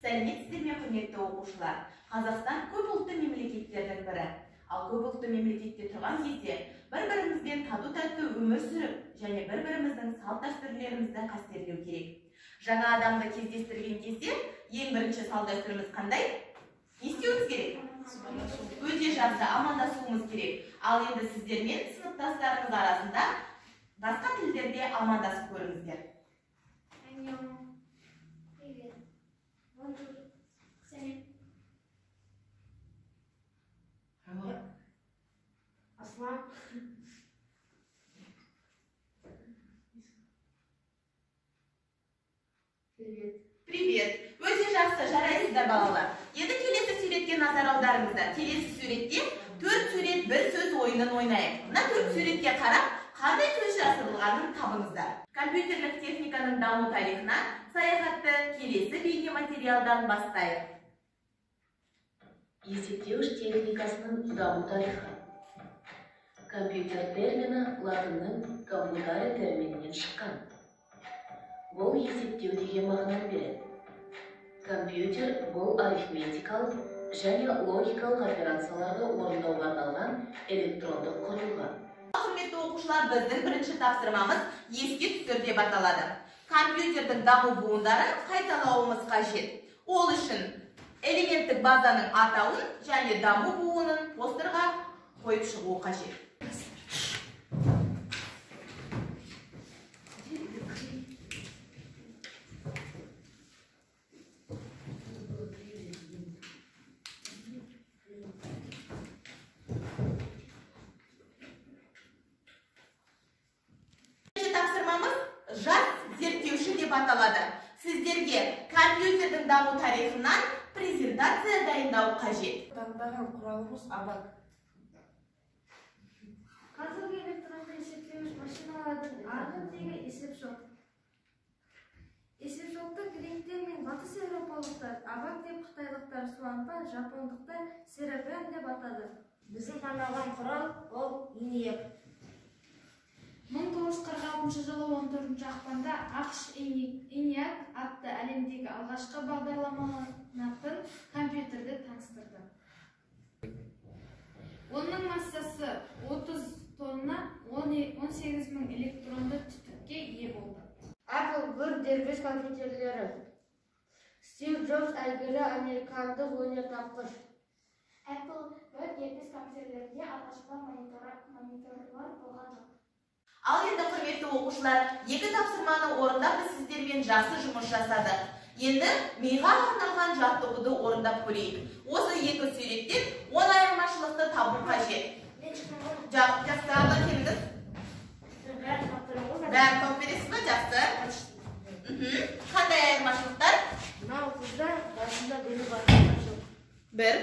Сәлеметсіздер ме, құрметті оқушылар? Қазақстан көп ұлтты мемлекеттердің бірі. Ал көп ұлтты мемлекетте тұрған кезде бір-бірімізбен тату-тәтті өмір сүріп, және бір-біріміздің салт-дәстүрлерімізді қастерлеу керек. Жаңа адамды кездестірген кезде ең бірінші салт-дәстүріміз қандай? Не істеуіміз керек? Өте жақсы, амандасуымыз керек. Ал енді сіздермен сыныптастарыңыз арасында басқа тілдерде амандасып көріңіздер. Привет. Bonjour. Salut. Hello. Aslan. Привет. Привет. Өте жақсы, жарайсыздар балалар. Енді келесі суретке назар аударыңыздар. Келесі суретте 4 сурет бір сөз ойынын ойнайық. Мына 4 суретке қарап, қандай сөз жасырылғанын табыңыздар. Компьютерлік техниканың даму тарихына саяхатты келесі бейне материалдан бастайық. Есептеуіш техникасының даму тарихы. Компьютер термині латынның коммутаре терминінен шыққан. Бұл есептеу деген мағынаны береді. Компьютер бұл арифметикалық және логикалық операцияларды орындауға арналған электрондық құрылғы. Құрметті оқушылар, біздің бірінші тапсырмамыз еске түсір деп аталады. Компьютердің даму буындарын қайталауымыз қажет. Ол үшін элементтік базаның атауын және даму буынын постерға қойып шығу қажет. Жас зерттеуші деп аталады. Сіздерге компьютердің даму тарихынан презентация дайындау қажет. Таңдаған құралымыз абак. Қазіргі электронды есептеуіш машиналардың артын тегі есепшот. Есепшотты гректер мен батыс еуропалықтар абак деп, қытайлықтар суанпан, жапондықтар серебрян деп атады. Біздің таңдаған құрал ол ENIAC. 1946 жылы 14 ақпанда ақш ENIAC атты әлемдегі алғашқы бағдарламаланатын компьютерді таныстырды. Оның массасы 30 тонна, 18.000 электронды түтікке ие болды. Apple бір дербес компьютерлері. Стив Джобс әйгілі американдық өнертапқыш. Apple бір дербес компьютерлерде алғашқы мониторлар болған жоқ. Ал енді құрметті оқушылар, екі тапсырманы орындап біз сіздермен жақсы жұмыс жасадық. Енді миға арналған жаттығуды орындап көрейік. Осы екі суреттен 10 айырмашылықты табу қажет. Жақсы, алға келіңіз. Бәрін тауып бересіз ба? Жақсы. Қандай айырмашылықтар? Мынау қызда басында белі бар. Бір.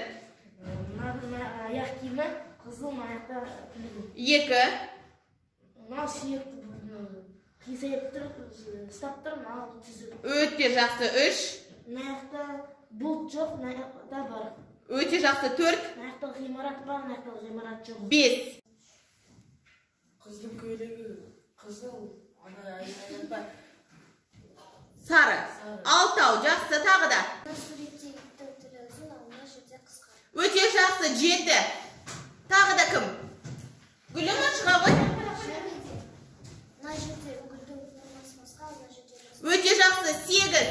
Аяқ киімі қызыл, аяқта күлгі. Екі. Мынау сүйекті қисайып тұр, ұстап тұр, мынау түзу. Өте жақсы. Үш. Аяқта бұлт жоқ, аяқта бар. Өте жақсы. Төрт. Аяқта ғимарат бар, аяқта ғимарат жоқ. Бес. Қыздың көйлегі қызыл, ана аяқта Сары. Алтау. Жақсы. Тағы да. Өте жақсы. Жеті. Тағы да кім? Гүлім шыға ғой? Өте жақсы. Сегіз.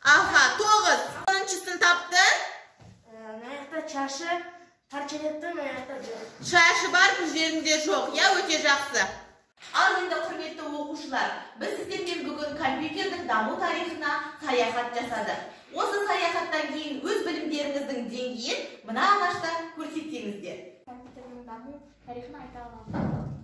Аха. Тоғыз. Оныншысын тапты. Аяқта шашы, парчалетті, аяқта жоқ. Шашы бар, бұл жерінде жоқ. Я, өте жақсы. Ал енді құрметті оқушылар, біз сіздермен бүгін компьютердің даму тарихына саяхат жасадық. Осы саяхаттан кейін өз білімдеріңіздің деңгейін мына ағашта көрсетсеңіздер. Компьютердің даму тарихын айта аламын.